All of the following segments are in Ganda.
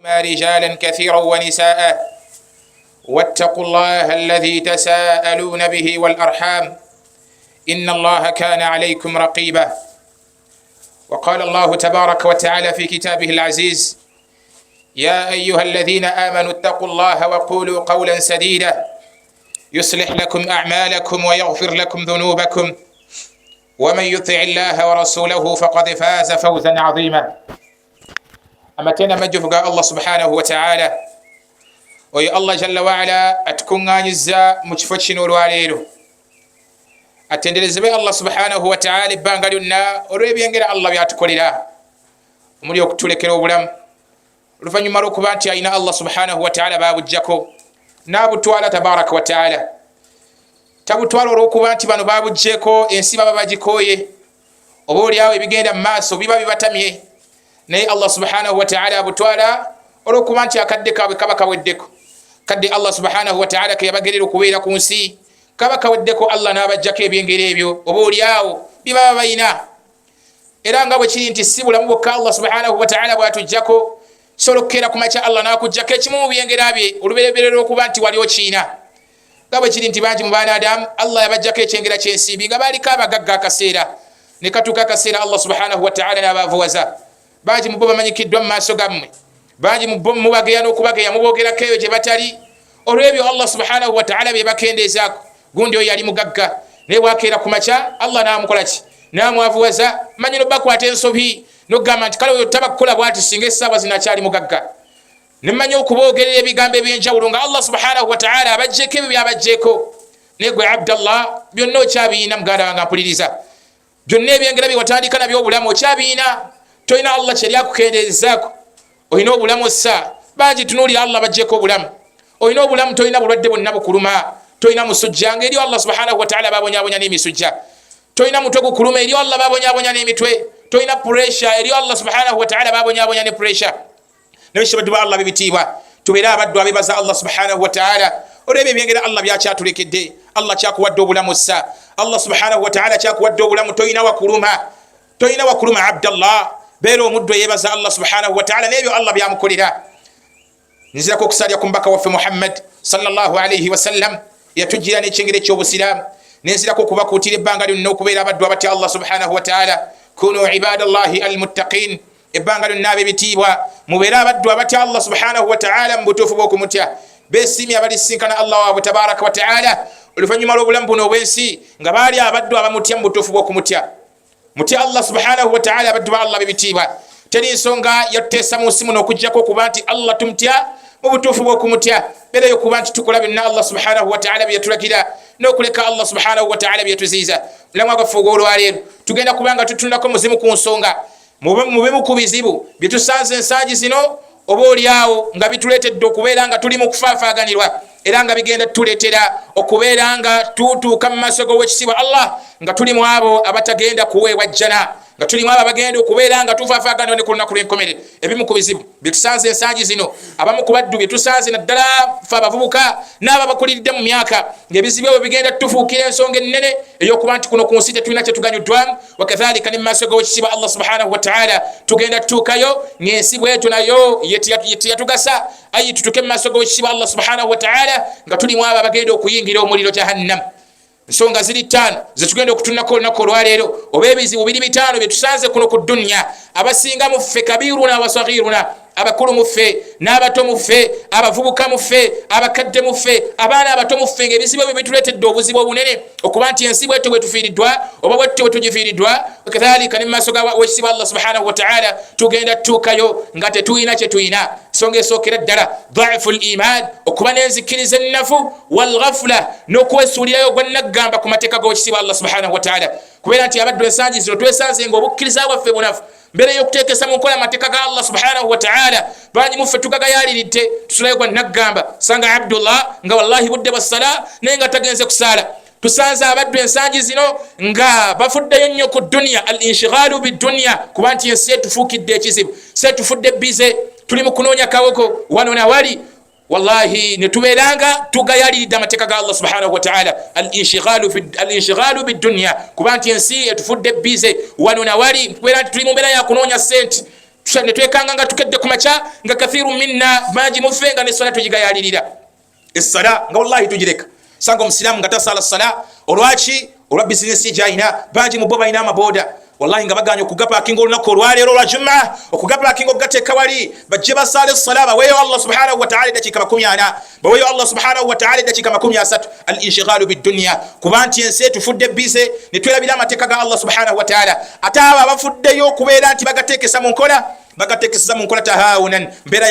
رجالا كثيرا ونساء واتقوا الله الذي تساءلون به والأرحام إن الله كان عليكم رقيبا. وقال الله تبارك وتعالى في كتابه العزيز: يا أيها الذين آمنوا اتقوا الله وقولوا قولا سديدا يصلح لكم أعمالكم ويغفر لكم ذنوبكم ومن يطع الله ورسوله فقد فاز فوزا عظيما. أما تنا مجفق الله سبحانه وتعالى ويا الله جل وعلا أتكون عنزا مجفتشن والواليل أتندلز بي الله سبحانه وتعالى بانغالينا وريبي ينجل الله بياتكولي لا ومولي يكتولك الوبلام رفاني مروك بانتي أين الله سبحانه وتعالى باب الجاكو نابو توالى تبارك وتعالى تابو توالى روكو بانتي بانو باب الجاكو إنسي بابا جيكوي وبولي ياوي بيجينا ماسو بيبا بيباتامي ني الله سبحانه وتعالى أبو توالى روكو بانتي أكدك بكبك ودكو كدي الله سبحانه وتعالى كي يبقى لكويلة كونسي kabaka weddeko Allah n'abajjako ebyengeri ebyo oboolyawo bibaba bayina era nga bwe kiri nti si bulamu bwokka Allah subhanahu wa ta'ala bw'atuggyako solokera ku makya Allah n'akuggyako ekimu mu byengera bye olubereberera okuba nti wali okiina nga bwe kiri nti bangi mu baanaadamu Allah yabajjako ekyengera ky'ensimbi nga baaliko abagagga akaseera ne katuuka akaseera Allah subhanahu wa ta'ala n'abaavuwaza. Bangi mu bo bamanyikiddwa mu maaso gammwe, bangi mu bo mubageya n'okubageya muboogerako eyo gye batali. Olw'ebyo Allah subhanahu wa ta'ala bye bakendeezaako. Gundi oyo yali mugagga naye bwakeera ku makya Allah n'amukola ki? N'amwavuwaza. Manyi n'obbakwata ensobi n'ogamba nti kale oyo tabakukola bw'ati singa essaawa zinakyali mugagga. Ne mmanyi okuboogerera ebigambo eby'enjawulo nga Allah subhanahu wa ta'ala abaggyeko ebyo byabaggyeko. Naye gwe Abdallah byonna okyabiina muganda wange ampuliriza. Byonna ebyengera bye watandika nabyo obulamu okyabiina. Tolina Allah kyeri akukendeezaako. Olina obulamu ssa. Bangi tunuulira Allah baggyeko obulamu. Olina obulamu tolina bulwadde bwonna bukuluma. Toina musujja ngeri Allah subhanahu wa ta'ala babonyabonya n'emisujja. Toina mutwe gukuluma eri Allah babonyabonya n'emitwe. Toina pressure eri Allah subhanahu wa ta'ala babonyabonya ne pressure. Nebishibaddu ba Allah bibitiibwa tubeera abaddu abebaza Allah subhanahu wa ta'ala olw'ebyo ebyengera Allah byakyatulekedde. Allah kyakuwadde obulamu ssa. Allah subhanahu wa ta'ala kyakuwadde obulamu toina wakuluma. Toina wakuluma Abdallah beera omuddu eyebaza Allah subhanahu wa ta'ala n'ebyo Allah byamukolera. Nzirako okusalya ku mbaka waffe Muhammad sallallahu alayhi wa sallam yatujjira n'ekyengera eky'obusiraamu nenzirako okubakuutira ebbanga lyonna okubeera abaddu abatya Allah subhanahu wa ta'ala. Kunu ibadallahi almuttaqin, ebbanga lyonna ab'ebitiibwa mubeere abaddu abatya Allah subhanahu wa ta'ala mu butuufu bw'okumutya. Beesiimye abalisinkana Allah waabwe tabaraka wa ta'ala oluvannyuma lw'obulamu buno obw'ensi nga baali abaddu abamutya mu butuufu bw'okumutya. Mutya Allah subhanahu wa ta'ala abaddu ba Allah b'ebitiibwa. Teri nsonga yatuteesa mu nsi muno okuggyako okuba nti Allah tumutya mu butuufu bw'okumutya. Beera y'okuba nti tukola byonna Allah subhanahu wa ta'ala bye yatulagira n'okuleka Allah subhanahu wa ta'ala bye yatuziiza. Mulamwa gwaffe ogw'olwaleero tugenda kuba nga tutundako muzimu ku nsonga mu bimu ku bizibu bye tusanze ensangi zino oboolyawo nga bituleetedde okubeera nga tuli mu kufaafaaganirwa era nga bigenda tuleetera okubeera nga tutuuka mu maaso g'owekitiibwa Allah nga tuli mu abo abatagenda kuweebwa jjana, nga tulimu abo abagenda okubeera nga tufaafaagana ne ku lunaku lw'enkomerero. Ebimu ku bizibu bye tusanze ensangi zino abamu ku baddu bye tusanze naddala ffe abavubuka n'abo abakuliridde mu myaka ng'ebizibu ebyo bigenda tufuukira ensonga ennene ey'okuba nti kuno ku nsi tetulina kye tuganyuddwamu. Wakadhalika ne mu maaso g'owekitiibwa Allah subhanahu wa ta'ala tugenda tutuukayo ng'ensi bwetu nayo yeteyatugasa ayi tutuuke mu maaso g'owekitiibwa Allah subhanahu wa ta'ala nga tulimu abo abagenda okuyingira omuliro jahannam. Nsonga ziri ttaano zetugenda okutunako olunaku olwaleero oba ebizibu biri bitaano bye tusanze kuno ku dunya. Abasinga mu ffe kabiruna wa saghiruna, abakulu mu ffe n'abato mu ffe, abavubuka mu ffe, abakadde mu ffe, abaana abato mu ffe ng'ebizibu ebyo bituleetedde obuzibu obunene okuba nti ensi bwettu bwe tufiiriddwa oba bwettu bwe tugifiiriddwa. Wakadhalika ne mu maaso g'owekitiibwa Allah subhanahu wa ta'ala tugenda tutuukayo nga tetuyina kye tuyina. Nsonga esookera ddala dhaifu l-iman, okuba n'enzikiriza ennafu, walghafula n'okwesuulirayo gwannaggamba ku mateeka g'owekitiibwa Allah subhanahu wa ta'ala. Kubeera nti abaddu ensangi zino twesanze ng'obukkiriza bwaffe bunafu mbere y'okuteekesa mu nkola amateeka ga Allah subhanahu wa ta'ala. Bangi muffe tugagayaaliridde tusulayo gwannaggamba sanga Abdullah nga wallahi budde bwa ssala naye nga tagenze kusaala. Tusanze abaddu ensangi zino nga bafuddeyo nnyo ku dunya, al inshighalu bidunya, kuba nti ensi etufuukidde ekizibu, se tufudde bize, tuli mu kunoonya kawoko wano na wali. Wallahi netubeeranga tugayaliridde amateeka ga Allah subhanahu wa ta'ala, al inshighalu bidunya, kuba nti ensi etufudde bize wano na wali, kubeera nti tuli mu mbeera ya kunoonya sente. tushane twekanga nga tukedde kumacha nga kathiru minna maji mufenga ne swala tujigayalirira essala nga wallahi tujireka sanga omusilamu nga tasala sala olwaki olwa business jaina banji mu boba ina maboda wallahi nga baganya okugapakinga olunaku olwaleero olwa juma okugapakinga okugateeka wali bajje basale salama weyo Allah subhanahu wa ta'ala dakika 40 baweyo Allah subhanahu wa ta'ala dakika 30 al-inshighal bid-dunya kubanti ense tufudde bize netwelabira amateeka ga Allah subhanahu wa ta'ala ataba abafuddeyo kubeera nti bagateekesa mu nkola bagatekesa mu nkola tahawunan mbera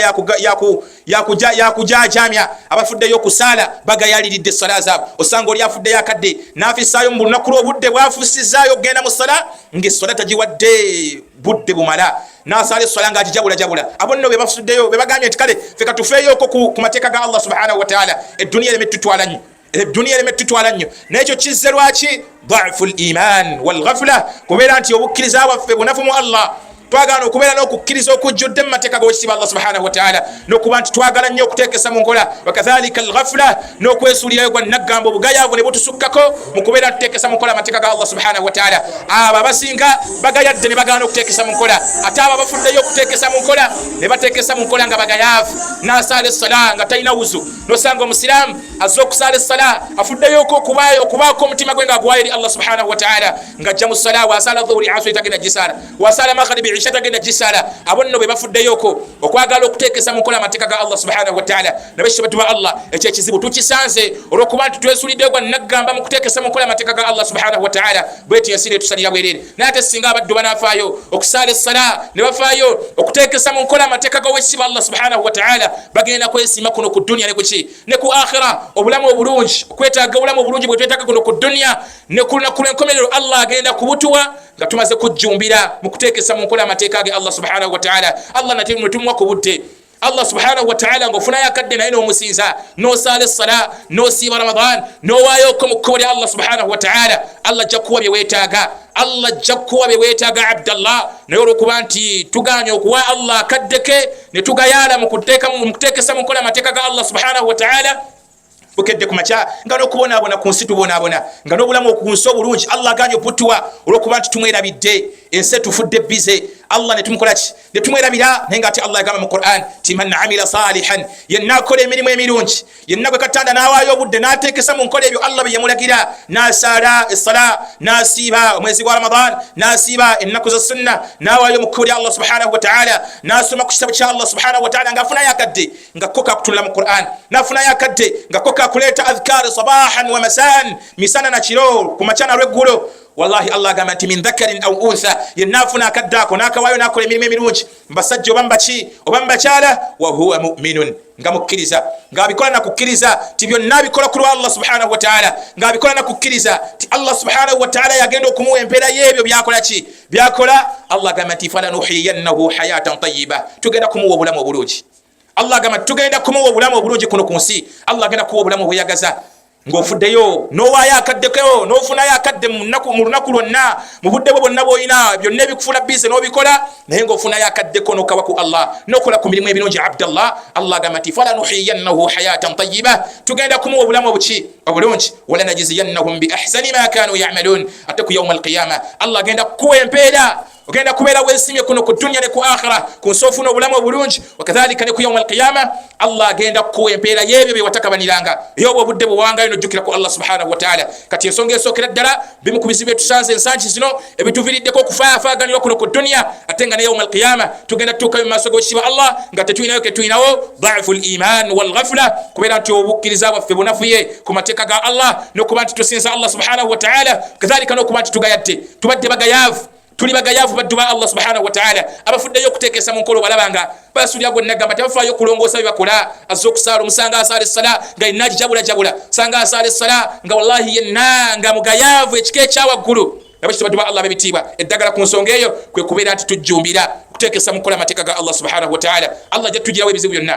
yakujajamya abafuddeyo kusala bagayaliridde sala zaabwe osanga oli afudde yakadde nafisayo mu lunaku lw'obudde bwafusizayo genda mu sala ng'essola tagiwadde budde bumala nasala essola nga agijabula abonno be bafuddeyo be bagambye nti kale feka tufeeyoko ku mateeka ga Allah subhanahu wa ta'ala edduniya eremetutwala nnyo الدنيا لم تتوالنيو نيجو تشيزر واشي ضعف الإيمان والغفلة كبيرا أنت يوكلزا ونفهم الله twagana okubeera n'okukkiriza okujjudde mu mateeka g'owekitiibwa Allah subhanahu wa ta'ala n'okuba nti twagala nnyo okuteekesa mu nkola wakadhalika alghafula n'okwesuulirayo gwa naggambo obugayaavu ne butusukkako mu kubeera tuteekesa mu nkola amateeka ga Allah subhanahu wa ta'ala abo abasinga bagayadde ne bagaana okuteekesa mu nkola ate abo abafuddeyo okuteekesa mu nkola ne bateekesa mu nkola nga bagayaavu n'asaala essala nga talina wuzu n'osanga omusiraamu azze okusaala essala afuddeyo okubaako omutima gwe ng'aguwaayo eri Allah subhanahu wa ta'ala ng'ajja mu ssala waasaala dhuhuri asri tagenda gisaala waasaala maghribi isha tagenda gisala abonno be bafuddeyoko okwagala okuteekesa mu nkola amateeka ga Allah subhanahu wa ta'ala nabashibatu ba Allah ekyo ekizibu tukisanze olwokuba nti twesuuliddeyo gwa naggamba mu kuteekesa mu nkola amateeka ga Allah subhanahu wa ta'ala bwetyo yasire tusalira bwerere naye ate singa abaddu banafaayo okusaala essala ne bafaayo okuteekesa mu nkola amateeka g'owekitiibwa Allah subhanahu wa ta'ala bagenda kwesima kuno ku dunya ne kuki ne ku akhira obulamu obulungi okwetaaga obulamu obulungi bwe twetaaga kuno ku dunya ne ku lunaku lw'enkomerero Allah agenda kubutuwa nga tumaze kujjumbira mu kuteekesa mu nkola amateeka ge Allah subhanahu wa ta'ala Allah nati mutumwa ku budde Allah subhanahu wa ta'ala ngofunayo akadde naye n'omusinza n'osaala essala n'osiiba ramadan n'owaayoko mu kkubo lya Allah subhanahu wa ta'ala Allah ajja kuwa bye weetaaga Allah ajja kuwa bye weetaaga abdallah naye olwokuba nti tuganya okuwa Allah akadde ke ne tugayaala mu kuteekesa mu nkola amateeka ga Allah subhanahu wa ta'ala bukedde kumacha nga n'okubonaabona ku nsi tubonaabona nga n'obulamu okunsi obulungi Allah aganye obutuwa olwokuba nti tumwerabidde ensi tufudde bize Allah ne tumukolaki ne tumwerabira naye nga ate Allah agamba mu Qur'an ti man amila salihan yenna akola emirimu emirungi yenna gwe Katonda n'awaayo obudde n'ateekesa mu nkola ebyo Allah bye yamulagira n'asaala essala n'asiiba omwezi gwa Ramadan n'asiiba ennaku za sunna n'awaayo mu kkubo lya Allah subhanahu wa ta'ala n'asoma ku kitabo kya Allah subhanahu wa ta'ala ng'afunayo akadde nga koka kutunula mu Qur'an n'afunayo akadde nga koka kuleta adhkar sabahan wa masan misana na kiro kumachana lweggulo wallahi Allah agamba nti min dhakarin aw untha yenafuna akaddako nakawayo nakola emirimu emirungi mbasajja obambakyala wa huwa mu'minun nga mukkiriza ng'abikola na kukkiriza ti byonna bikola ku lwa Allah subhanahu wa ta'ala ng'abikola na kukkiriza ti Allah subhanahu wa ta'ala yagenda okumuwa empeera y'ebyo byakola Allah agamba nti falanuhiyannahu hayatan tayyiba tugenda kumuwa obulamu obulungi Allah agamba tugenda kumuwa obulamu obulungi kuno ku nsi Allah agenda kuwa obulamu obweyagaza ng'ofuddeyo n'owaayo akaddeko n'ofunayo akadde mu lunaku lwonna mu budde bwe bwonna bw'olina byonna ebikufuula bize n'obikola naye ng'ofunayo akaddeko n'okawa ku Allah n'okola ku mirimu ebirungi abdallah Allah agamba nti falanuhiyannahu hayatan tayyiba tugenda kumuwa obulamu obulungi walanajziyannahum bi ahsani ma kanu ya'malun ate ku yawma alqiyama Allah agenda kukuwa empeera ogenda kubeera weesimye kuno ku dunya ne ku akhira ku nsi ofuna obulamu obulungi wakadhalika ne ku yawma alqiyama Allah agenda kukuwa empeera y'ebyo bye watakabaniranga yoba obudde bwe wawangayo n'ojjukira ku Allah subhanahu wa ta'ala kati ensonga esookera ddala bimu ku bizibu byetusanze ensangi zino ebituviiriddeko okufaafaaganirwa kuno ku dunya ate nga ne yawma alqiyama tugenda tutuukayo mu maaso g'owekitiibwa Allah nga tetulinayo ke tulinawo dha'fu al-iman wal ghafla kubeera nti obukkiriza bwaffe bunafuye ku mateeka ga Allah n'okuba nti tusinza Allah subhanahu wa ta'ala kadhalika n'okuba nti tugayadde tubadde bagayaavu tuli bagayaavu baddu ba Allah subhanahu wa ta'ala abafuddeyo okuteekesa mu nkola balabanga basulya gwe nagamba tebafaayo okulongoosa bye bakola azze okusaala omusanga asaala essala nga yenna agijabulajabula sanga asaala essala nga wallahi yenna nga mugayaavu ekika ekyawaggulu nabakiti baddu ba Allah bebitiibwa eddagala ku nsonga eyo kwe kubeera nti tujjumbira okuteekesa mu nkola amateeka ga Allah subhanahu wa ta'ala Allah ajja tugirawo ebizibu byonna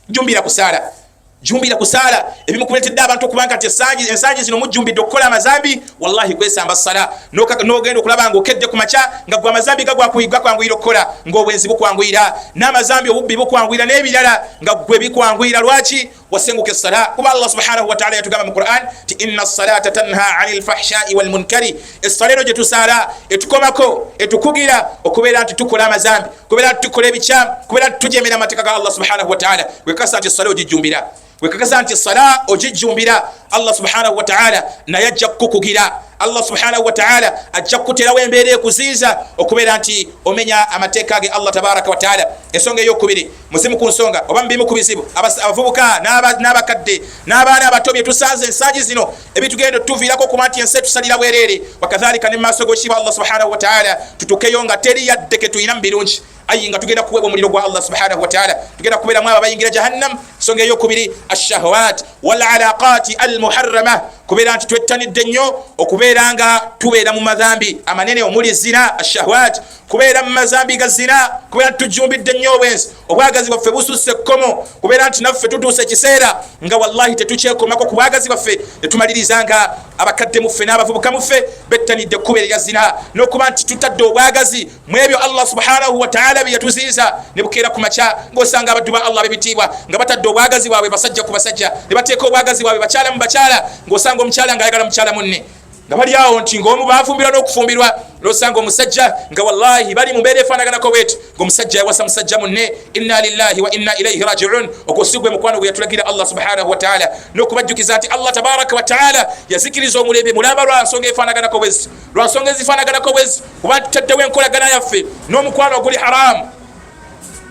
jumbira kusala ebimu kuletedde abantu okubanga nti ensangi zino mujjumbidde okukola amazambi wallahi kwesamba ssala n'ogenda okulaba ng'okedde ku makya nga gwe amazambi gakwanguyira okukola ng'obwenzi bukwanguyira n'amazambi obubbi bukwanguyira n'ebirala nga gwe bikwanguyira lwaki wasenguke essala kuba Allah subhanahu wa ta'ala yatugamba mu Qur'an ti inna as-salata tanha 'anil fahsha'i wal munkari essalero gye tusala etukomako etukugira okubeera nti tukola amazambi okubeera nti tukola ebikyamu okubeera nti tujemera amateeka ga Allah subhanahu wa ta'ala wekasa nti essala ogijumbira wekakasa nti essala ogijumbira Allah subhanahu wa ta'ala naye ajja kukugira Allah subhanahu wa ta'ala ajja kuterawo embeera ekuziiza okubeera nti omenya amateeka ge Allah tabaraka wa ta'ala. Ensonga ey'okubiri muzimu ku nsonga oba mubimu ku bizibu abavubuka n'abakadde n'abaana abato bye tusanze ensangi zino ebitugenda tuviirako kuba nti ensi tusalira bwereere wakadhalika ne mu maaso g'ekitiibwa Allah subhanahu wa ta'ala tutukeyo nga teri yadde ke tuyina mu birungi ayi nga tugenda kuweebwa omuliro gwa Allah subhanahu wa ta'ala tugenda kubeeramu abo abayingira jahannam. Ensonga ey'okubiri ashahawat wal alaqati al muharrama kubeera nti twettanidde nnyo okubeera nga tubeera mu madhambi amanene omuli zina ashahawat kubeera mu mazambi ga zina kubeera nti tujumbidde nnyo obwenzi obwagazi bwaffe bususse ekkomo kubeera nti naffe tutuuse ekiseera nga wallahi tetukyekomako ku bwagazi bwaffe netumaliriza nga abakadde muffe n'abavubuka muffe bettanidde ekkuba erya zina n'okuba nti tutadde obwagazi mu ebyo Allah subhanahu wa ta'ala bye yatuziiza ne bukeera ku makya ng'osanga abaddu ba Allah b'ebitiibwa nga batadde obwagazi bwabwe basajja ku basajja ne bateeka obwagazi bwabwe bakyala mu bakyala ng'osanga omukyala ng'ayagala mukyala munne nga bali awo nti ng'omu baafumbirwa n'okufumbirwa n'osanga omusajja nga wallahi bali mu mbeera efaanaganako bwetu ng'omusajja yawasa musajja munne. Inna lillahi wa inna ilaihi raji'un okwosigwe mukwano gwe yatulagira Allah subhanahu wa ta'ala n'okubajjukiza nti Allah tabaraka wa ta'ala yazikiriza omulembe mulamba lwa nsonga efaanaganako bwezi lwa nsonga ezifaanaganako bwezi kuba tutaddewo enkolagana yaffe n'omukwano oguli haramu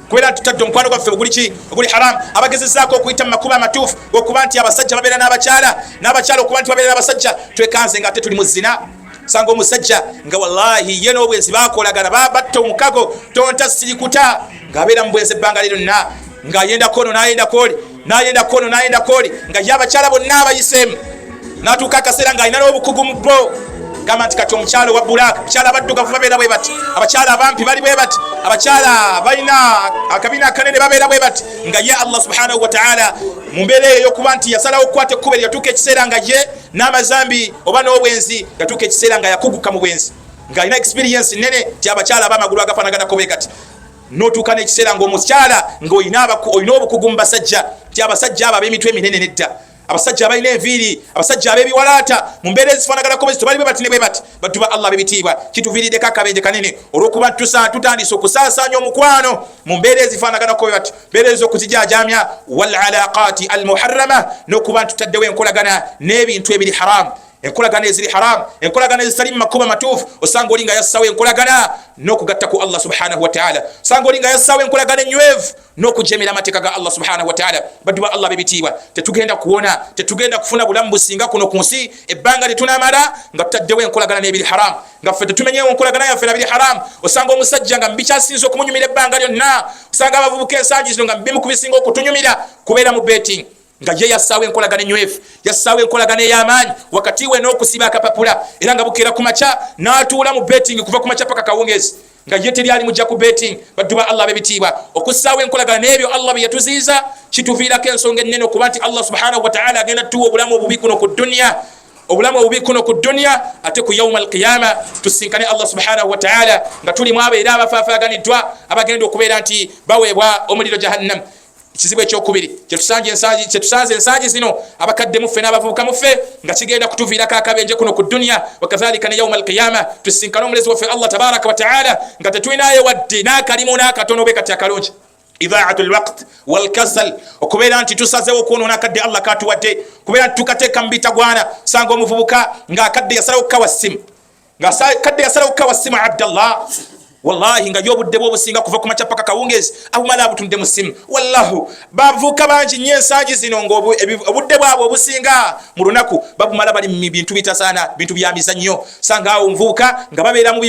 kubeera tutadde omukwano gwaffe oguli haramu abagezezaako okuyita mu makuba amatuufu okuba nti abasajja babeera n'abakyala okuba nti babeera n'abasajja twekanze nga ate tuli mu zina. Sanga omusajja nga wallahi ye n'obwenzi bakolagana batta omukago tonta sirikuta ng'abeera mu bwenzi ebbanga lyonna ng'ayenda kono n'ayenda kooli n'ayenda kono n'ayenda kooli nga ye abakyala bonna abayiseemu n'atuuka akaseera ng'alina n'obukugu mu bbo gamba nti kati omukyala owa bbulaaka abakyala abaddugavu babeera bwe bati abakyala abampi bali bwe bati abakyala balina akabiina akanene babeera bwe bati nga ye Allah subhanahu wa ta'ala mu mbeera eyo y'okuba nti yasalawo okukwata ekkuba eryatuuka ekiseera nga ye n'amazambi oba n'obwenzi yatuuka ekiseera nga yakuguka mu bwenzi ng'alina experience nene ti abakyala ab'amagulu agafaanaganako bwe kati n'otuuka n'ekiseera ng'omukyala ng'olina obukugu mu basajja ti abasajja abo ab'emitwe eminene nedda abasajja abalina enviiri abasajja ab'ebiwalaata mu mbeera ezifaanaganako bwe tebali bwe bati ne bwe bati baddu ba Allah b'ebitiibwa kituviiriddeko akabenje kanene olw'okuba tutandise okusaasaanya omukwano mu mbeera ezifaanaganako bwe bati mbeera ez'okuzijaajamya wal alaqati al muharrama n'okuba tutaddewo enkolagana n'ebintu ebiri haramu enkolagana eziri haramu enkolagana ezitali mu makuba matuufu osanga oli nga yassawo enkolagana n'okugatta ku Allah subhanahu wa ta'ala osanga oli nga yassawo enkolagana enywevu n'okujemera amateeka ga Allah subhanahu wa ta'ala. Baddu ba Allah b'ebitiibwa tetugenda kuwona tetugenda kufuna bulamu businga kuno ku nsi ebbanga lyetunamala nga tutaddewo enkolagana n'ebiri haramu nga ffe tetumenyewo enkolagana yaffe nabiri haramu. Osanga omusajja nga mbikyasinza okumunyumira ebbanga lyonna osanga abavubuka ensangi zino nga mbimu kubisinga okutunyumira kubeera mu betting nga ye yassaawo enkolagana enywefu yassaawo enkolagana ey'amaanyi wakati we n'okusiba akapapula era nga bukeera ku makya n'atuula mu betting kuva ku makya paka kawungeezi nga ye teri ali mujja ku betting. Baddu ba Allah b'ebitiibwa okussaawo enkolagana n'ebyo Allah bye yatuziiza kituviirako ensonga ennene okuba nti Allah subhanahu wa ta'ala agenda tuwa obulamu obubi kuno ku dunya obulamu obubi kuno ku dunya ate ku yawma alqiyama tusinkane Allah subhanahu wa ta'ala nga tulimu abo era abafaafaaganiddwa abagenda okubeera nti baweebwa omuliro jahannam. Kizibu ekyokubiri kyetusanze ensangi zino abakadde muffe n'abavubuka muffe nga kigenda kutuviirako akabenje kuno ku dunya wakadhalika ne yawma alqiyama tusinkane omulezi waffe Allah tabaraka wa ta'ala nga tetulinayo wadde n'akalimu n'akatono bwe kati akalungi idhaatu alwaqt walkasal okubeera nti tusazeewo okwonoona akadde Allah katuwadde kubeera nti tukateeka mu bitagwana. Sanga omuvubuka ng'akadde yasalawo kukawa ssimu ng'akadde yasalawo kukawa ssimu Abdallah wallahi nga y'obudde bwe obusinga kuva ku makya paka kawungeezi abumala abutundde mu ssimu. Wallahu bavuuka bangi nnyo ensangi zino ng'obudde bwabwe obusinga mu lunaku babumala bali mu bintu bitasaana bintu bya mizannyo. Sanga awo omuvubuka nga babeera mu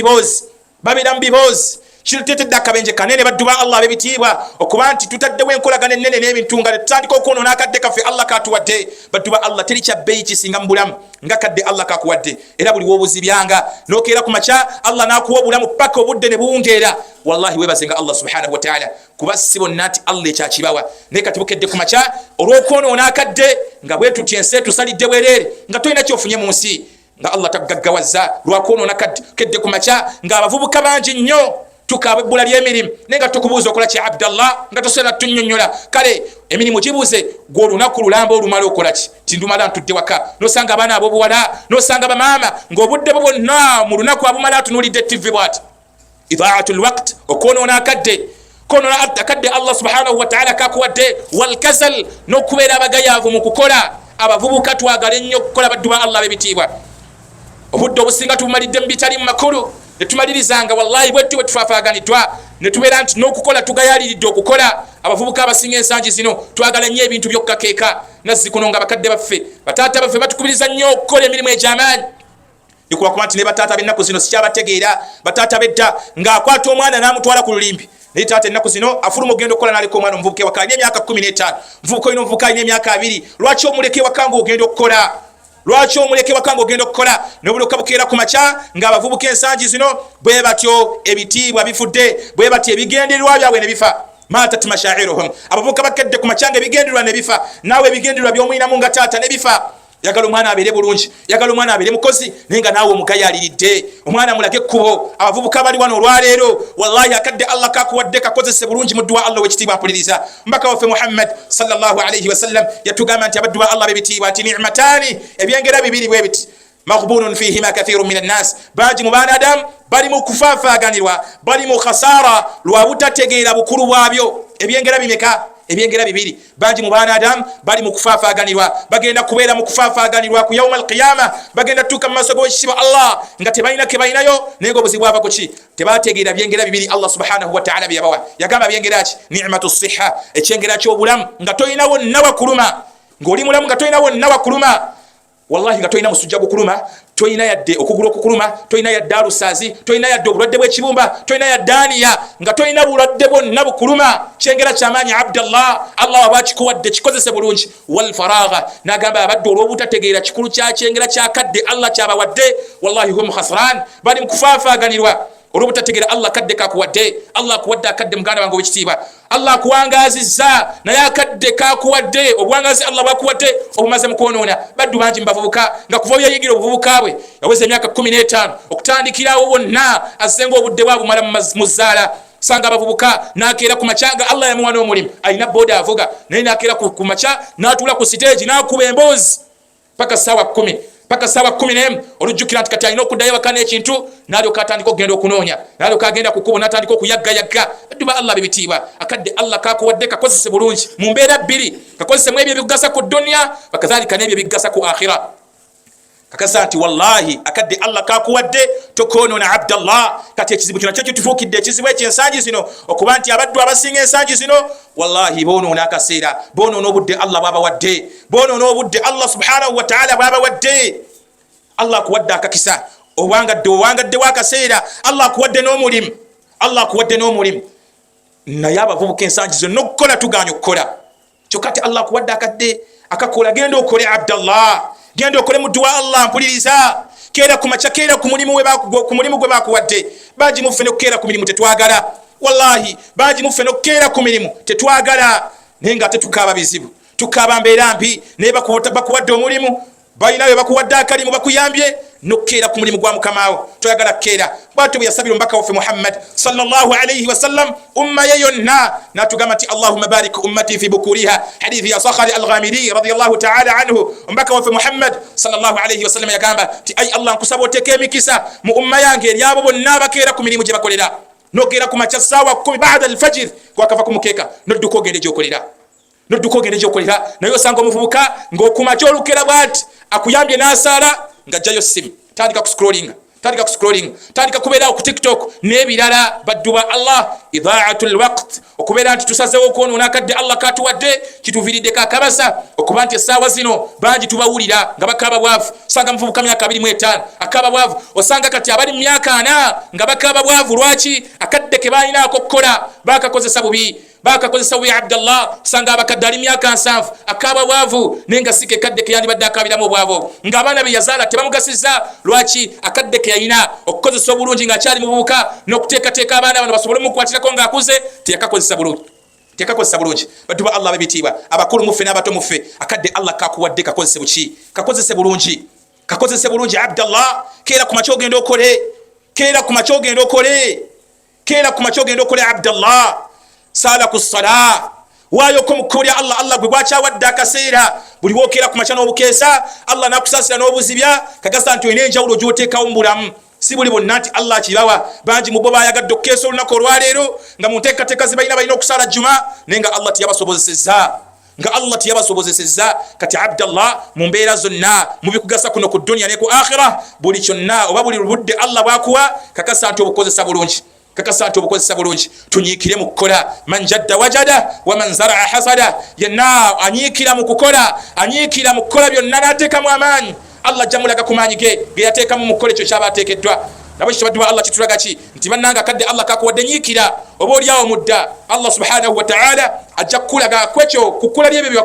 biboozi kituteetedde akabenje kanene baddu ba Allah b'ebitiibwa okuba nti tutaddewo enkolagana ennene n'ebintu nga tutandika okwonoona akadde kaffe Allah katuwadde. Baddu ba Allah teri kyabbeeyi kisinga mu bulamu nga kadde Allah kakuwadde era buli w'obuzibyanga n'okeera ku makya Allah n'akuwa obulamu paka obudde ne buwungeera. Wallahi weebazenga Allah subhanahu wa ta'ala kuba si bonna nti Allah ekyakibawa naye kati bukedde ku makya olw'okwonoona akadde nga bwe tutya ensi tusalidde bwereere nga tolina kyofunye mu nsi nga Allah taggaggawaza lwakwonoona kedde ku makya ng'abavubuka bangi nnyo tukaaba ebbula ly'emirimu naye nga tukubuuza okola ki Abdallah nga tosobola tunnyonnyola kale emirimu gibuuze gwe olunaku lulamba olumala okola ki tindumala ntudde waka nosanga abaana ab'obuwala nosanga bamaama ng'obudde bwo bwonna mu lunaku abumala atunuulidde tv bw'ati idaatul waqt okwonoona akadde konoona akadde Allah subhanahu wa ta'ala kakuwadde wal kasal n'okubeera abagayaavu mu kukola abavubuka twagala ennyo okukola baddu ba Allah b'ebitiibwa obudde obusinga tubumalidde mu bitali mu makulu netumalirizanga wallahi bwetu bwe tufaafaganiddwa netubeera nti n'okukola tugayaliridde okukola abavubuka abasinga ensangi zino twagala nnyo ebintu by'okukakeeka nazzikuno nga bakadde baffe bataata baffe batukubiriza nnyo okukola emirimu egy'amaanyi nikubakuba nti ne bataata b'ennaku zino sikyabategeera bataata bedda ng'akwata omwana n'amutwala ku lulimbi naye taata ennaku zino afuluma ogenda okukola n'aleka omwana omuvubuka ewaka alina emyaka 15 muvubuka olina omuvubuka alina emyaka 2 lwaki omuleka ewaka ng'ogenda okukola lwaki omuleke wakanga ogenda okukola nobuloka bukeera ku makya ng'abavubuka ensangi zino bwe batyo ebitiibwa bifudde bwe batyo ebigendererwa byabwe ne bifa matat mashairuhum abavubuka bakedde ku makya nga ebigendererwa ne bifa naawe ebigendererwa by'omuyinamu nga taata ne bifa yagala omwana abeere bulungi yagala omwana abeere mukozi naye nga naawe omugayaliridde omwana mulage ekkubo abavubuka bali wano olwaleero wallahi akadde Allah kakuwadde kakozese bulungi muddu wa Allah w'ekitiibwa mpuliriza mbaka waffe Muhammad sallallahu alayhi wasallam yatugamba nti abaddu ba Allah b'ebitiibwa nti ni'matani ebyengera bibiri bwe biti maghbunun fihima kathirun minan nas bangi mu banadamu bali mu kufaafaganirwa bali mu khasara lwa butategeera bukulu bwabyo ebyengera bimeka ebyengera bibiri bangi mu banadamu bali mu kufaafaganirwa bagenda kubeera mu kufaafaganirwa ku yawma alqiyama bagenda tuka mu maaso g'ekitiibwa Allah nga tebalina ke balinayo naye ng'obuzibu bwava ku ki tebategeera byengera bibiri Allah subhanahu wa ta'ala bye yabawa yagamba byengera ki ni'matu siha ekyengera ky'obulamu nga toyina wonna wakuluma ng'oli mulamu nga toyina wonna wakuluma wallahi nga toyina musujja gukuluma toyina yadde okugulu okukuluma toyina yadde alusaazi toyina yadde obulwadde bw'ekibumba toyina yadde aniya nga toyina bulwadde bwonna bukuluma kyengera kyamaanyi Abdallah Allah waba kikuwadde kikozese bulungi wal faragha n'agamba abadde olw'obutategeera kikulu kya kyengera kyakadde Allah kyabawadde wallahi hum khasran bali mu kufaafaganirwa olw'obutategeera Allah kadde kakuwadde Allah akuwadde akadde muganda wange ow'ekitiibwa Allah akuwangazizza naye akadde kakuwadde obuwangazi Allah bwakuwadde obumaze mu kwonoona baddu bangi mu bavubuka nga kuva byayigira obuvubuka bwe yaweza emyaka 15 okutandikirawo wonna asenga obudde bwabwe mala mu zzaala sanga abavubuka n'akeera ku makyanga Allah yamuwa n'omulimu alina booda avuga naye n'akeera ku makya n'atuula ku siteegi n'akuba emboozi paka ssaawa 10 paka ssaawa 11 olujjukira nti kati alina okuddayo waka n'ekintu n'alyoka atandika okugenda okunoonya n'alyoka agenda ku kkubo n'atandika okuyaggayagga baddu ba Allah b'ebitiibwa akadde Allah kakuwadde kakozese bulungi mu mbeera bbiri kakozesemu ebyo ebikugasa ku dunya bakadhalika n'ebyo ebikugasa ku akhira kakasa nti wallahi akadde Allah kakuwadde tokonoona Abdallah kati ekizibu kino kyo kitufuukidde ekizibu ekyensangi zino okuba nti abaddu abasinga ensangi zino wallahi bonoona akaseera bonoona obudde Allah bwabawadde bonoona obudde Allah subhanahu wa ta'ala bwabawadde Allah akuwadde akakisa owangadde wakaseera Allah akuwadde n'omulimu Allah akuwadde n'omulimu naye abavubuka ensangi zino n'okukola tuganya okukola kyokka ti Allah akuwadde akadde akakola genda okole Abdallah genda okole muddu wa Allah mpuliriza keera ku makya keera ku mulimu gwe bakuwadde bangi muffe n'okukeera ku mirimu tetwagala wallahi bangi muffe n'okukeera ku mirimu tetwagala naye nga tetukaaba bizibu tukaaba mbeera mbi naye bakuwadde omulimu balinayo bakuwadde akalimu bakuyambye n'okukeera ku mulimu gwa mukamaawo toyagala kukeera bwatyo bwe yasabira omubaka waffe Muhammad sallallahu alayhi wasallam umma ye yonna n'atugamba nti Allahumma barik ummati fi bukuriha hadithi ya Sakhari al-Ghamidi radiyallahu ta'ala anhu omubaka waffe Muhammad sallallahu alayhi wasallam yagamba nti ay Allah nkusaba oteeka emikisa mu umma yange eri abo bonna abakeera ku mirimu gye bakolera n'okeera ku makya ssaawa 10 ba'da al-fajr kwakava ku mukeeka n'odduka ogende gy'okolera n'odduka ogende gy'okolera naye osanga omuvubuka ng'okumakya olukera bw'ati akuyambye n'asaala ng'ajjayo simu tandika tandika kubeerawo ku TikTok n'ebirala baddu ba Allah idaatul waqt okubeera nti tusazeewo okwonoona akadde Allah katuwadde kituviiriddeko akabasa okuba nti essaawa zino bangi tubawulira nga bakaaba bwavu osanga muvubuka myaka 25 akaaba bwavu osanga kati abali mu myaka 4 nga bakaaba bwavu lwaki akadde ke balinaako okukola bakakozesa bubi Abdallah sanga abakadde ali myaka 7 akaaba bwavu nenga sike kadde ke yandibadde akabiramu obwavu ng'abaana be yazaala tebamugasiza lwaki akadde ke yalina okukozesa obulungi ng'akyali mububuka n'okuteekateeka abaana bano basobole mukwatirako ng'akuze teyakakozesa bulungi baddu ba Allah b'ebitiibwa abakulu muffe n'abato muffe akadde Allah kakuwadde kakozese buki kakozese bulungi Abdallah keera ku makya ogenda okole kera ku macho gendo kule Abdallah sala ku salah wayo ko mukulya Allah gwe gwachawadde akaseera buli wokera ku macho n'obukesa Allah nakusasira n'obuzibya kagasa nti ene njawulo gy'oteekawo mu bulamu si buli bonna nti Allah kibawa bangi mubo bayagadde okukeesa olunaku olwaleero nga munteekateeka balina okusala juma naye nga Allah tiyabasobozesezza kati Abdallah mu mbeera zonna mubikugasa kuno ku dunya ne ku akhira buli kyonna oba buli budde Allah bwakuwa kakasa nti obukozesa bulungi tunyiikire mu kukola man jadda wajada wa man zaraa hasada yenna anyiikira mu kukola byonna n'ateekamu amaanyi Allah jamulaga ku maanyi ge yateekamu mu kukola ekyo kyaba ateekeddwa nabo kibadwa Allah kitulaga ki nti bannanga kadde Allah kakuwadde nyiikira oba oliawo mudda Allah subhanahu wa ta'ala ajja kukulaga kwekyo kukula byebyo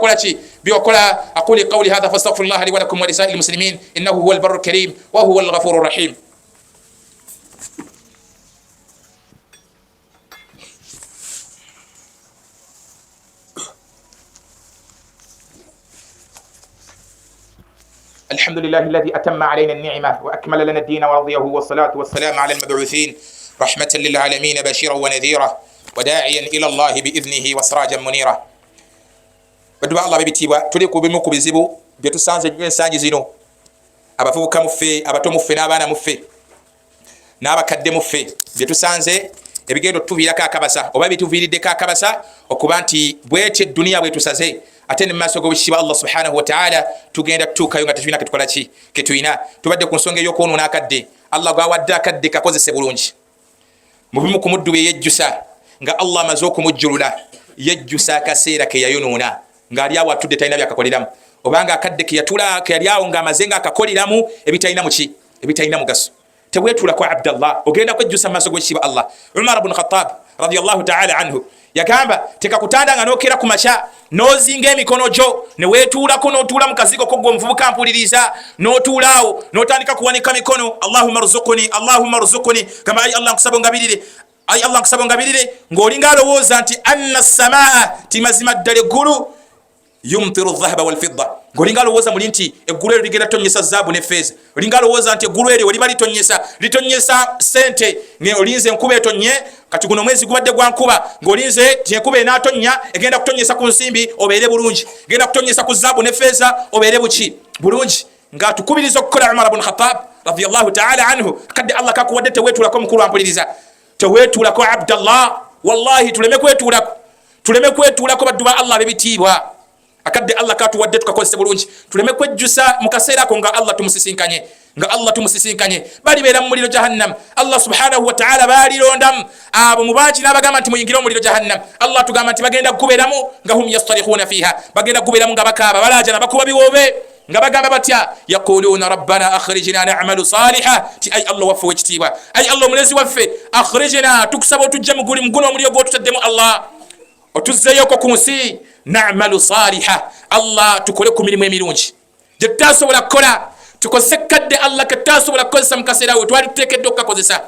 biwakola aquli qawli hadha fastaghfirullah li wa lakum wa lisa'il muslimin innahu huwal barrul karim wa huwal ghafurur rahim. الحمد لله الذي أتم علينا النعمة وأكمل لنا الدين ورضيه والصلاة والسلام على المبعوثين رحمة للعالمين بشيرا ونذيرا وداعيا إلى الله بإذنه وسراجا منيرا. بدو الله بيتيبا تليكو بمكو بزيبو بيتو سانزي جوين سانجي زينو abavubuka muffe abato muffe n'abaana muffe n'abakadde muffe bye tusanze ebigendo tuviirako akabasa oba bituviiriddeko akabasa okuba nti bwete edduniya bwe tusaze ate ne mu maaso g'obukitiibwa Allah subhanahu wa ta'ala tugenda tutuukayo nga tetulina ketukola ki ketulina tubadde ku nsonga ey'okwonoona akadde Allah gwawadde akadde kakozese bulungi mu bimu ku muddu bye yejjusa nga Allah amaze okumujjulula yejjusa akaseera ke yayonoona ng'ali awo atudde talina byakakoleramu obanga akadde ke yali awo ng'amaze nga akakoleramu ebitalina mugaso tebwetulako Abdallah ogenda kwejjusa mu maaso g'ekitiibwa Allah. Umar ibn Khattab radiyallahu ta'ala anhu yagamba tekakutanda nga nokera ku makya nozinga emikono gyo ne wetuulako n'otuula mu kazigo ko gwe omuvubuka mpuliriza n'otuulaawo n'otandika kuwanika mikono Allahumma rzuqni kama ayi Allah nkusaba ngabirire ng'olinga alowooza nti anna samaa ti mazima ddala eggulu yumtiru dhahaba walfidda ngolinga alowooza muli nti eggulu eryo ligenda tonyesa zaabu ne feeza olinga alowooza nti eggulu eryo weliba litonyesa sente olinze enkuba etonye kati guno omwezi gubadde gwa nkuba ng'olinze ti enkuba enaatonya egenda kutonyesa ku nsimbi obeere bulungi egenda kutonyesa ku zaabu ne feeza obeere bulungi ng'atukubiriza okukola Umar ibn Khattab radiyallahu ta'ala anhu kadde Allah kakuwadde teweetulako mukulu ampuliriza teweetulako Abdallah wallahi tuleme kwetuulako baddu ba Allah bebitiibwa akadde Allah katuwadde tukakozese bulungi tuleme kwejjusa mu kaseera ako nga Allah tumusisinkanye balibeera mu muliro jahannam Allah subhanahu wa ta'ala balirondamu abo mubangi n'abagamba nti muyingire omuliro jahannam Allah tugamba nti bagenda kubeeramu nga hum yastarihuna fiha bagenda kubeeramu nga bakaaba balajana bakuba biwoobe nga bagamba batya yaquluna rabbana akhrijna na'malu saliha ti ay Allah waffe wekitiibwa ay Allah omulezi waffe akhrijna tukusaba otujje mu guno omuliro gw'otutaddemu Allah otuzzeyoko ku nsi na'malu saliha Allah tukole ku mirimu emirungi gye tutasobola kukola tukozese kadde Allah katasobola kukozesa mu kaseera we twali tuteekeddwa okukakozesa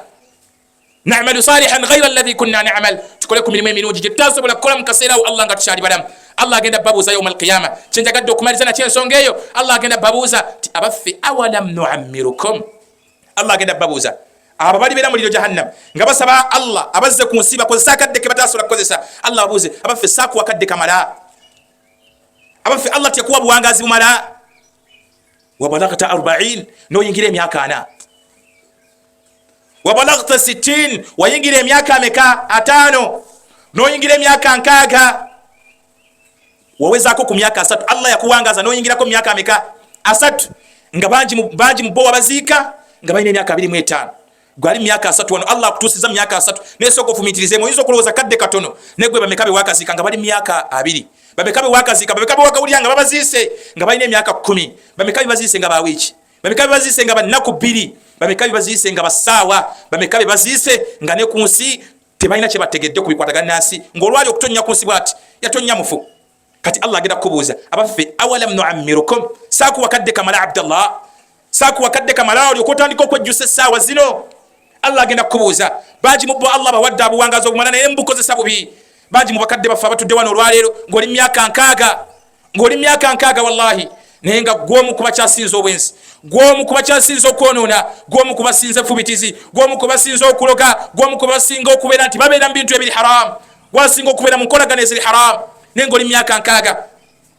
na'malu salihan ghayra alladhi kunna na'mal tukole ku mirimu emirungi gye tutasobola kukola mu kaseera we Allah nga tukyali balamu Allah agenda babuuza yawmal qiyama kyenjagadde okumaliza nakyo ensonga eyo Allah agenda babuuza ti abaffe awalam nu'ammirukum Allah agenda babuuza abo balibeera muliro jahannam nga basaba Allah abazze ku nsi bakozesa akadde ke batasobola kukozesa Allah babuuze abaffe saakuwa kadde kamala abaffe Allah tekuwa buwangazi bumala wabalagta 40 noyingira emyaka 4 wabalagta 60 wayingira emyaka ameka 5 noyingira emyaka 6 wawezako ku myaka 3 Allah yakuwangaza noyingirako myaka ameka 3 nga banji mbo wabaziika nga balina emyaka 25 gwali myaka 3 wano Allah akutusiza myaka 3 nesoko fumitirize moyizo kulowooza kadde katono negwe bamekabe wakazika nga bali myaka 2 bamekabe wakazika bamekabe wakawulya nga babaziise nga balina emyaka 10 bamekabe baziise nga bawiki bamekabe baziise nga banaku 2 bamekabe baziise nga basaawa bamekabe baziise nga ne ku nsi tebalina kye bategedde kubikwatagana nasi ng'olwali okutonya ku nsi bwati yatonya mufu kati Allah agenda kubuuza abaffe awalam nu'ammirukum saaku wakadde kamala Abdallah saaku wakadde kamala oli okutandika okwejjusa essaawa zino Allah agenda kubuuza bangi mubbo Allah bawadde abuwangazi obumala naye mbukozesa bubi bangi mubakadde baffe abatudde wano olwaleero ng'oli myaka nkaaga wallahi nenga gwomu kuba kyasinza obwenzi, gwomu kuba kyasinza okwonoona, gwomu kuba sinza fubitizi, gwomu kuba sinza okuloga, gwomu kuba singa okubeera nti babeera mu bintu ebiri haramu, gwasinga okubeera mu nkolagana eziri haramu. Nenga oli myaka nkaaga,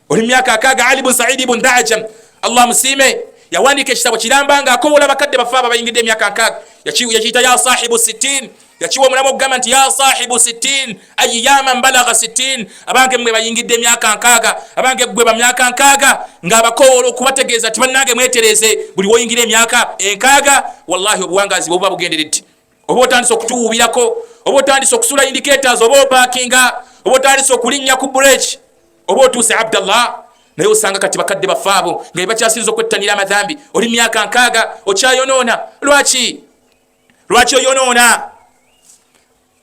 oli myaka nkaaga. Ali bun Saidi bun Dajam Allah musiime yawandiika ekitabo kiramba nga akobola bakadde bafe abayingidde emyaka nkaaga. Yakiyita ya sahibu 60, yakiwa omulamu okugamba nti ya sahibu 60 ayyaman balagha 60, abange mwe bayingidde emyaka nkaaga, abange gwe ba myaka nkaaga nga abakowola okubategeeza ti bannange mwetereze buli woyingira emyaka enkaaga. Wallahi obuwangazi bwobuba bugenderedde, oba otandise okutuwubirako, oba otandise okusula indicators, oba opakinga, oba otandise okulinnya ku break, oba otuuse Abdallah naye osanga kati bakadde bafaabo nga bakyasinza okwettanira amadhambi. Oli myaka nkaaga okyayonoona. Lwaki oyonoona?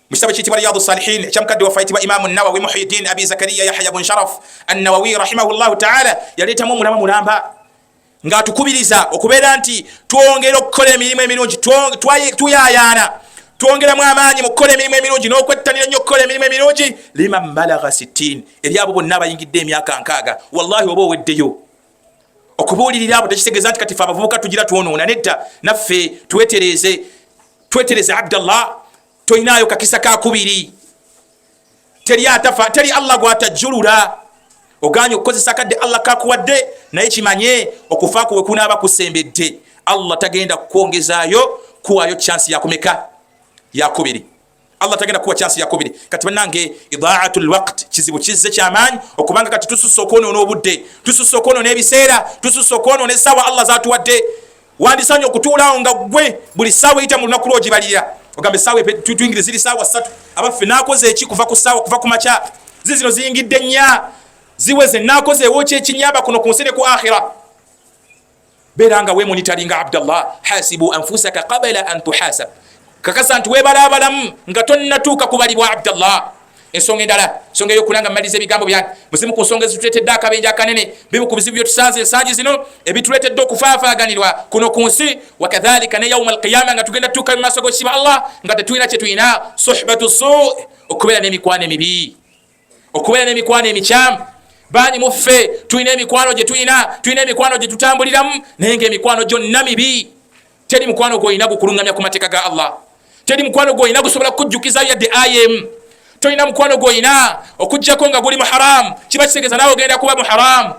mu kitabo kiyitibwa Riyadu Salihin ekyamukadde waffe ayitibwa Imamu Nawawi Muhyiddin Abi Zakariya Yahya bun Sharaf An-Nawawi rahimahullahu ta'ala yaleetamu omulama mulamba ng'atukubiriza okubeera nti twongera okukola emirimu emirungi, tuyayaana, twongeramu amaanyi mu kukola emirimu emirungi n'okwettanira nnyo okukola emirimu emirungi. Liman balagha 60, eri abo bonna abayingidde emyaka nkaaga. Wallahi oba oweddeyo okubuulirira abo tekitegeeza nti kati ffe abavubuka tugira twonoona. Nedda, naffe twetereze Abdallah, toyinaayo kakisa kakubiri, teri atafa, teri Allah gwatajjulula. Oganye okukozesa kadde Allah kakuwadde, naye kimanye okufa kuwe kunaaba kusembedde. Allah tagenda kukwongezaayo kuwaayo chance yakumeka yakubiri. Allah tagenda kuwa chance yakubiri. Kati bannange idaatul waqt kizibu kizze kyamaanyi okubanga kati tususse okwonoona obudde, tususse okwonoona ebiseera, tususse okwonoona essaawa Allah zaatuwadde. Wandisanye okutuulaawo nga gwe buli ssaawa eyita mu lunaku lw'ogibalira ogambe essaawa tuyingire ziri ssaawa 3 abaffe naakoze eki kuva ku ssaawa kuva ku makya zizino ziyingidde nnya ziweze naakoze ewookya ekinyamba kuno ku nsi ne ku akhira. Beera nga weemonitaringa Abdallah, hasibu anfusaka qabla an tuhasab, kakasa nti weebalaabalamu nga tonnatuuka kubalibwa Abdallah. Ensonga endala, ensonga ey'okulanga mmaliza ebigambo byange, muzimu ku nsonga ezituleetedde akabenje akanene, bimu ku bizibu byetusanze ensangi zino ebituleetedde okufaafaaganirwa kuno ku nsi. Wakadhalika ne yawma alqiyama nga tugenda tutuuka mu maaso g'ekitiibwa Allah nga tetulina kye tulina. Suhbatu suu, okubeera n'emikwano emibi, okubeera n'emikwano emikyamu. Banyi muffe tulina emikwano gye tulina emikwano gye tutambuliramu naye ng'emikwano gyonna mibi. Teri mukwano gw'olina gukulungamya ku mateeka ga Allah, teri mukwano gw'olina gusobola kukujjukizayo yadde ayemu, tolina mukwano gw'olina okujjako nga guli mu haramu, kiba kitegeeza naawe ogenda kuba mu haramu.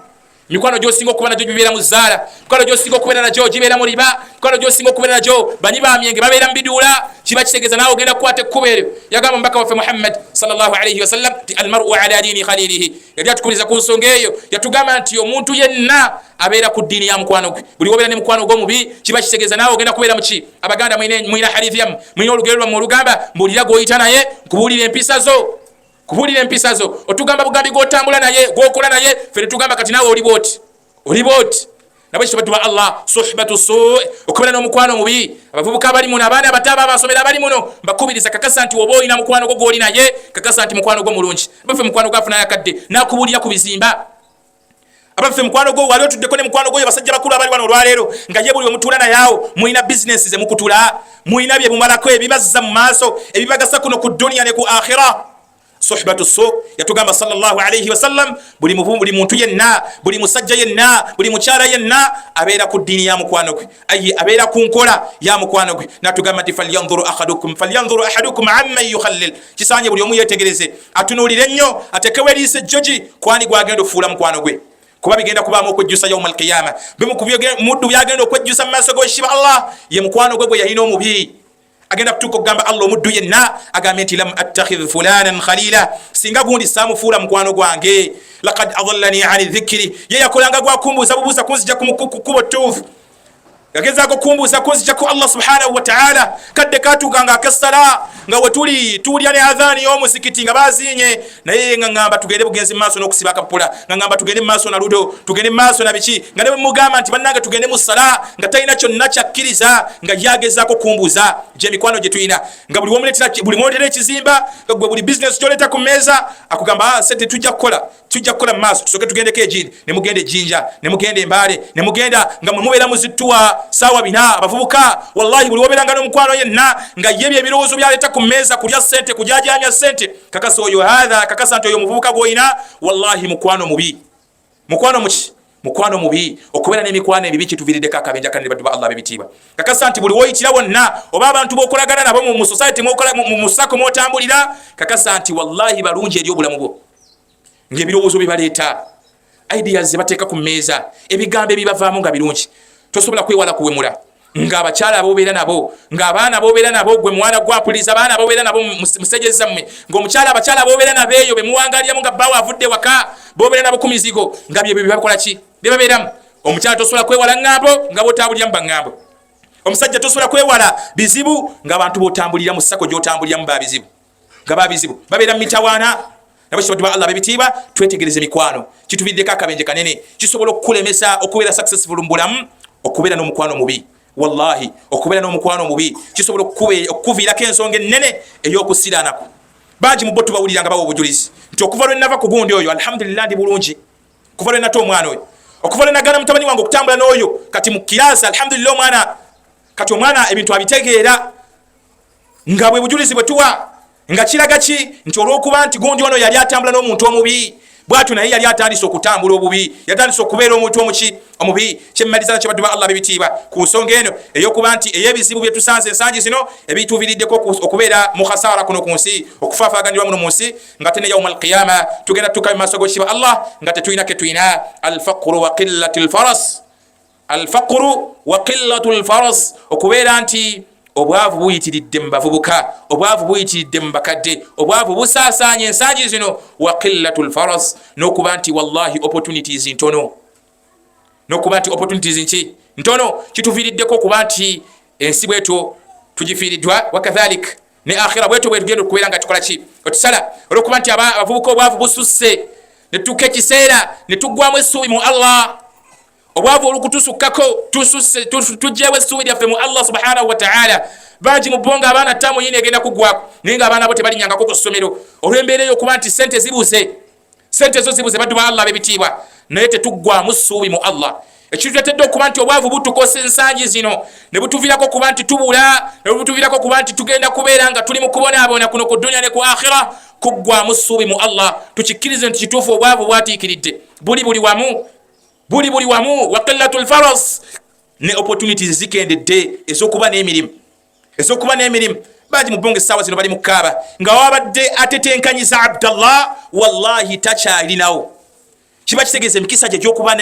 Mikwano gy'osinga okuba nagyo gibeera mu zzaala, mikwano gy'osinga okubeera nagyo gibeera mu riba, mikwano gy'osinga okubeera nagyo banyi ba myenge babeera mu biduula, kiba kitegeeza naawe ogenda kukwata ekkubo eryo. Yagamba omubaka waffe Muhammad sallallahu alayhi wa sallam ti almar'u ala diini khalilihi, yali atukuliza ku nsonga eyo, yatugamba nti omuntu yenna abeera ku ddiini ya mukwano gwe. Buli wobeera ne mukwano gw'omubi kiba kitegeeza naawe ogenda kubeera mu ki. Abaganda mwina hadithi yamu, mwina olugero lwammwe olugamba mbuulira gw'oyita naye nkubuulira empisa zo, kubuulira empisa zo. Otugamba bugambi gw'otambula naye gw'okola naye, ffe netugamba kati naawe oli booti, oli booti. Nabwe kitwa Allah suhbatu suu, okubeera n'omukwano mubi. Abavubuka abali muno, abaana abato abasomera abali muno, mbakubiriza kakasa nti oba olina mukwano gwo gw'oli naye, kakasa nti mukwano gwo mulungi. Abaffe mukwano gwo afuna yakadde n'akubuulira ku bizimba. Abaffe mukwano gwo wali otuddeko ne mukwano gwo basajja bakulu abali wano olwaleero nga ye buli omutuula nayawo mulina bizinesi ze mukutula, mulina bye mumalako ebibazza mu maaso ebibagasa kuno ku dunia ne ku akhira. Suhbatu suu, yatugamba sallallahu alayhi wa sallam buli muntu yenna, buli musajja yenna, buli mukyala yenna abeera ku ddiini ya mukwano gwe, ayi abeera ku nkola ya mukwano gwe. Natugamba nti falyanzuru ahadukum amman yukhallil, kisaanye buli omu yeetegereze atunuulire nnyo atekewo eriisa ejjogi kwani gwagenda okufuula mukwano gwe, kuba bigenda kubaamu okwejjusa yawma alqiyama. Bimu ku muddu byagenda okwejjusa mu maaso g'ekitiibwa Allah ye mukwano gwe gwe yalina omubi. Agenda kutuuka okugamba Allah omuddu yenna agambe nti lam attakhidh fulanan khalila, singa gundi saamufuula mukwano gwange. Laqad adallani ani dhikri, ye yakolanga gwakumbuuza bubuuza kunzija ku kkubo ttuufu, yagezaako kumbuuza kunzija ku Allah subhanahu wa ta'ala. Kadde katuukanga ak'essala nga we tuwulya ne adhaani y'omusikiti nga bazinye, naye nga ngamba tugende bugenzi mu maaso n'okusiba akapapula, nga ngamba tugende mu maaso na ludo, tugende mu maaso na biki, nga ne mugamba nti bannange tugende mu ssala nga talina kyonna kyakkiriza, nga yagezaako kumbuuza gye mikwano gye tulina. Nga buli mwoleetera ekizimba, nga gwe buli bizinesi gy'oleeta ku mmeeza akugamba sente tujja kukola mu maaso, tusooke tugendeko ejindi, ne mugenda ejjinja, ne mugenda embaale, ne mugenda nga mwe mubeera muzittuwa saawa bina. Abavubuka wallahi buli wobeeranga n'omukwano yenna nga yebyo ebirowoozo byaleeta ku mmeeza, kulya ssente, kujajaamya ssente, kakasa oyo hadha, kakasa nti oyo muvubuka gw'olina wallahi mukwano mubi. Mukwano muki? mukwano mubi okubeera n'emikwano ebibi kituviiriddeko akabenja kanene baddu ba Allah bebitiibwa kakasa nti buli woyitira wonna oba abantu bokolagana nabo mu society mu sako mwotambulira kakasa nti wallahi balungi eri obulamu bwo ng'ebirowoozo bibaleeta ideas zebateeka ku mmeeza ebigambo ebibavaamu nga birungi tosobola kwewala kuwemula ng'abakyala abobeera nabo ng'abaana bobeera nabo gwe mwana gwapuliriza abaana bobeera nabo musejezi zammwe ng'omukyala abakyala bobeera nabo eyo bemuwangaliramu nga bbawe avudde waka bobeera nabo ku mizigo nga byebyo byebakola ki byebabeeramu omukyala tosobola kwewala ŋŋambo nga bwotambulira mu baŋŋambo omusajja tosobola kwewala bizibu ng'abantu b'otambulira mu ssako gy'otambuliramu babizibu nga babizibu babeera mu mitawaana nabo kibaddu ba Allah bebitiibwa twetegereze mikwano kituviiriddeko akabenje kanene kisobola okukulemesa okubeera successful mu bulamu okubeera n'omukwano mubi wallahi okubeera n'omukwano mubi kisobola okukuviirako ensonga ennene ey'okusiraanako bangi mu bo tubawulira nga bawa obujulizi nti okuva lwe nava ku gundi oyo alhamdulillah ndi bulungi okuva lwe nata omwana oyo okuva lwe nagana mutabani wange okutambula n'oyo kati mu kiraasi alhamdulillah omwana kati omwana ebintu abitegeera nga bwe bujulizi bwe tuwa nga kiraga ki nti olw'okuba nti gundi ono yali atambula n'omuntu omubi bwatyo naye yali atandise okutambula obubi yatandise okubeera omuntu omubi kyemmaliza nakyo baddu ba Allah bebitiibwa ku nsonga eno ey'okuba nti ey'ebizibu bye tusanze ensangi zino ebituviiriddeko okubeera mu khasara kuno ku nsi okufaafaaganirwa muno mu nsi nga te ne yawma alqiyama tugenda tutuuka mu maaso g'ekitiibwa Allah nga tetulina ke tulina alfaqru wa qillatu lfaras alfaqru wa qillatu lfaras okubeera nti obwavu buyitiridde mu bavubuka obwavu buyitiridde mu bakadde obwavu busaasaanya ensangi zino wa qillatu lfaras n'okuba nti wallahi opportunities ntono n'okuba nti opportunities nki ntono kituviiriddeko okuba nti ensi bwetwo tugifiiriddwa wakadhalik ne akhira bwetwo bwe tugenda okubeera nga tukola ki otusala olw'okuba nti abavubuka obwavu bususse ne tutuuka ekiseera ne tuggwamu essuubi mu Allah obwavu olukutusukkako tujjewo essuubi lyaffe mu Allah subhanahu wa ta'ala bangi mu bonga abaana ttamu yini egenda kuggwako naye ng'abaana bo tebalinyangako ku ssomero olw'embeera eyo okuba nti sente zibuze sente zo zibuze baddu ba Allah bebitiibwa naye tetuggwamu ssuubi mu Allah ekituletedde okuba nti obwavu butukosa ensangi zino ne butuviirako okuba nti tubula ne butuviirako okuba nti tugenda kubeera nga tuli mu kubonaabona kuno ku dunya ne ku akhira kuggwamu ssuubi mu Allah tukikkirize nti kituufu obwavu bwatiikiridde buli wamu wa qillatu lfaras ne opportunities zikendedde ez'okuba n'emirimu bangi mu bonga essaawa zino bali mu kaaba nga wabadde atetenkanyiza Abdallah wallahi takyalinawo kiba kitegeeza emikisa gye gy'okuba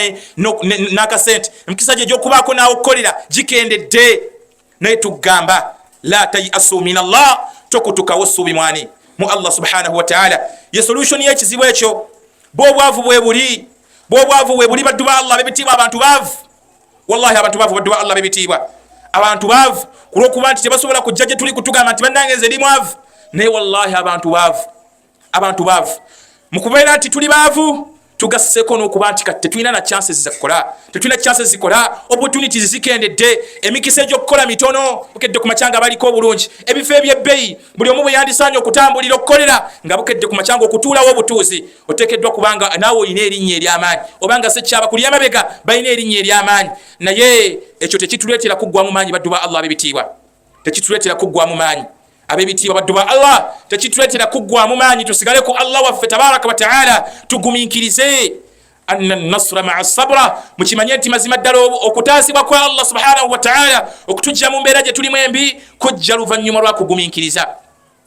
n'akasente emikisa gye gy'okubaako naawe okukolera gikendedde naye tugamba la tayasu min Allah tokutukawo essuubi mwani mu Allah subhanahu wa ta'ala ye solution y'ekizibu ekyo bw'obwavu bwe buli baddu ba Allah bebitiibwa abantu baavu wallahi abantu baavu baddu ba Allah bebitiibwa abantu baavu kulw'okuba nti tebasobola kujja gye tuli kutugamba nti bannange nze ndi mwavu naye wallahi abantu baavu mu kubeera nti tuli baavu tugasseko n'okuba nti kati tetulina na chances zikola opportunities zikendedde emikisa egy'okukola mitono bukedde ku macanga baliko obulungi ebifo ebyebbeeyi buli omu bwe yandisaanye okutambulira okukolera nga bukedde ku macanga okutuulawo obutuuzi oteekeddwa kubanga naawe olina erinnya ery'amaanyi obanga sekyaba kuli amabega balina erinnya ery'amaanyi naye ekyo tekituleetera kuggwamu maanyi baddu ba Allah bebitiibwa tekituleetera kuggwamu maanyi abebitiibwa baddu ba Allah tekituleetera kuggwamu maanyi tusigale ku Allah waffe tabaraka wa ta'ala tugumiikirize anna nasra maa sabra mukimanye nti mazima ddala okutaasibwa kwa Allah subhanahu wa ta'ala okutujja mu mbeera gye tulimu embi kujja luvannyuma lwa kugumiikiriza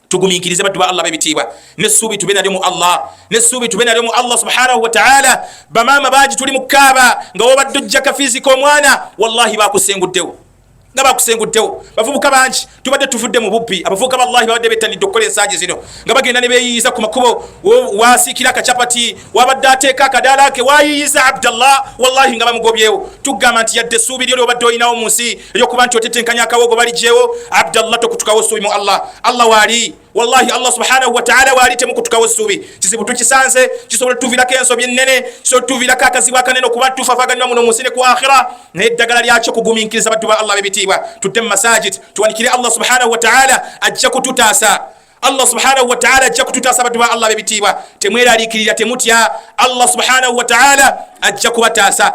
tugumiikirize baddu ba Allah bebitiibwa n'essuubi tube nalyo mu Allah subhanahu wa ta'ala bamaama bangi tuli mu kaaba nga wobadde ojja kafiizi k'omwana wallahi bakusenguddewo nga bakusenguddewo bavubuka bangi tubadde tuvudde mu bubbi abavubuka wallahi babadde bettanidde okukola ensangi zino nga bagenda ne beeyiyiza ku makubo wasiikira akacapati wabadde ateeka akadaala ke wayiyiza Abdallah wallahi nga bamugobyewo tugamba nti yadde essuubi lyo lyobadde olinawo mu nsi eryokuba nti otetenkanya akawogo baligyewo Abdallah tokutukawo essuubi mu Allah waali wallahi Allah subhanahu wa ta'ala wali temukutukawo essuubi kizibu tukisanze kisobola tuviirako ensobi ennene kisobola tuviirako akazibu akanene okuba tufaafaaganirwa muno mu nsi ne ku akhira naye eddagala lyakyo kugumiikiriza baddu ba Allah bebitiibwa tudde mu masajid tuwanikire Allah subhanahu wa ta'ala ajja kututaasa Allah subhanahu wa ta'ala ajja kututaasa baddu ba Allah bebitiibwa temweraliikirira temutya Allah subhanahu wa ta'ala ajja kubataasa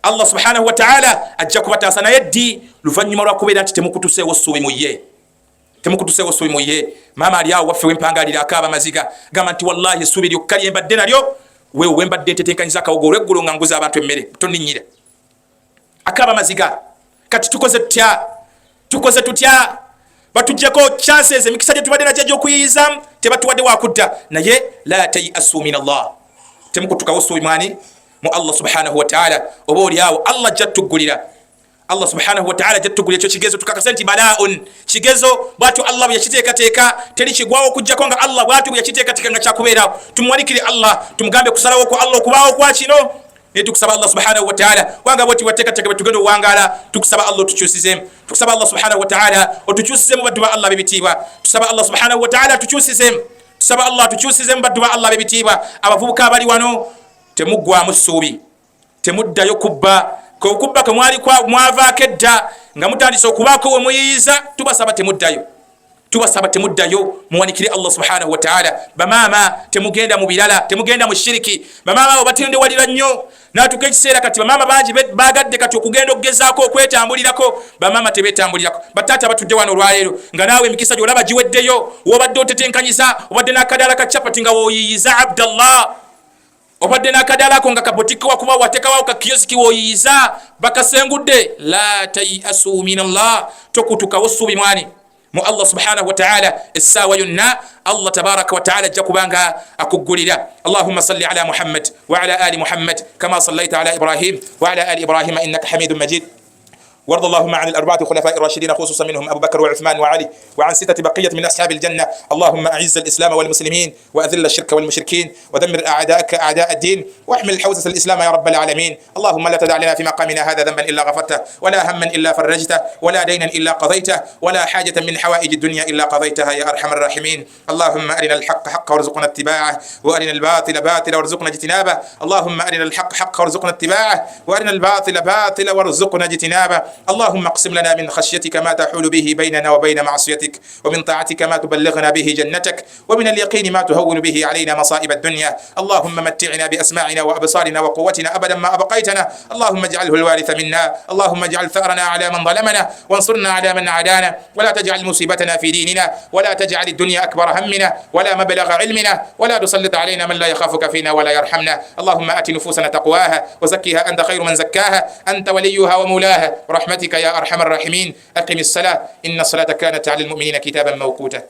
Allah subhanahu wa ta'ala ajja kubataasa naye ddi luvannyuma lwa kubeera nti temukutuseewo essuubi mu ye maama ali awo waffe wempangalira akaaba maziga gamba nti wallahi essuubi lyokka lye mbadde nalyo wewe wembadde ntetenkanyiza akawogo olweggulo nga nguza abantu emmere tonninyira akaba maziga kati tukoze tutya batujjako chances emikisa gye tubadde najja gy'okuyiyiza tebatuwadde wakudda naye la tayasu min Allah temukutukawo suubi mwani mu Allah subhanahu wa ta'ala oba oliawo Allah jattuggulira Allah subhanahu wa ta'ala jattuggulira ekyo kigezo tukakasa nti balaun kigezo bwatu Allah bweyakiteekateeka teri kigwawo okujjako nga Allah bwatu bweyakiteekateeka nga kyakubeerawo tumuwalikire Allah tumugambe kusalawo ku Allah okubaawo kwa kino ne tukusaba Allah subhanahu wa ta'ala wanga bwoti wateekateeka betugenda owangala tukusaba Allah otukyusizemu tukusaba Allah subhanahu wa ta'ala otukyusizemu baddu ba Allah bebitiibwa tusaba Allah subhanahu wa ta'ala tukyusizemu tusaba Allah tukyusizemu baddu ba Allah bebitiibwa abavubuka abali wano temuggwamu ssuubi temuddayo kubba kokubba kamwali kwa mwavaako edda nga mutandise okubaako we muyiyiza tubasaba temuddayo muwanikire Allah subhanahu wa ta'ala bamaama temugenda mu birala temugenda mu shiriki bamaama abo batendewalira nnyo natuka ekiseera kati bamaama bangi bagadde kati okugenda okugezaako okwetambulirako bamaama tebetambulirako bataata batudde wano olwaleero nga naawe emikisa gyolaba giweddeyo wobadde otetenkanyiza obadde n'akadaala ka capati nga woyiyiza Abdallah obadde n'akadalako nga kabotiki wakuba watekawo ka kiyosiki woyiyiza bakasengudde la tayasu min Allah tokutukawo ssuubi mwani mu Allah subhanahu wa ta'ala essaawa yonna Allah tabaraka wa ta'ala ajja kubanga akuggulira Allahumma salli ala Muhammad wa ala ali Muhammad kama sallaita ala Ibrahim wa ala ali Ibrahim innaka hamidun majid وارض اللهم عن الأربعة الخلفاء الراشدين خصوصا منهم أبو بكر وعثمان وعلي وعن 6 بقية من أصحاب الجنة اللهم أعز الإسلام والمسلمين وأذل الشرك والمشركين ودمر أعداءك أعداء الدين واحمل حوزة الإسلام يا رب العالمين اللهم لا تدع لنا في مقامنا هذا ذنبا إلا غفرته ولا هما إلا فرجته ولا دينا إلا قضيته ولا حاجة من حوائج الدنيا إلا قضيتها يا أرحم الراحمين اللهم أرنا الحق حقا وارزقنا اتباعه وأرنا الباطل باطلا وارزقنا اجتنابه اللهم أرنا الحق حقا وارزقنا اتباعه وأرنا الباطل باطلا وارزقنا اجتنابه اللهم اقسم لنا من خشيتك ما تحول به بيننا وبين معصيتك ومن طاعتك ما تبلغنا به جنتك ومن اليقين ما تهون به علينا مصائب الدنيا اللهم متعنا بأسماعنا وأبصارنا وقوتنا أبدا ما أبقيتنا اللهم اجعله الوارث منا اللهم اجعل ثأرنا على من ظلمنا وانصرنا على من عادانا ولا تجعل مصيبتنا في ديننا ولا تجعل الدنيا أكبر همنا ولا مبلغ علمنا ولا تسلط علينا من لا يخافك فينا ولا يرحمنا اللهم آت نفوسنا تقواها وزكها أنت خير من زكاها أنت وليها ومولاها برحمتك يا أرحم الراحمين أقم الصلاة إن الصلاة كانت على المؤمنين كتابا موقوتا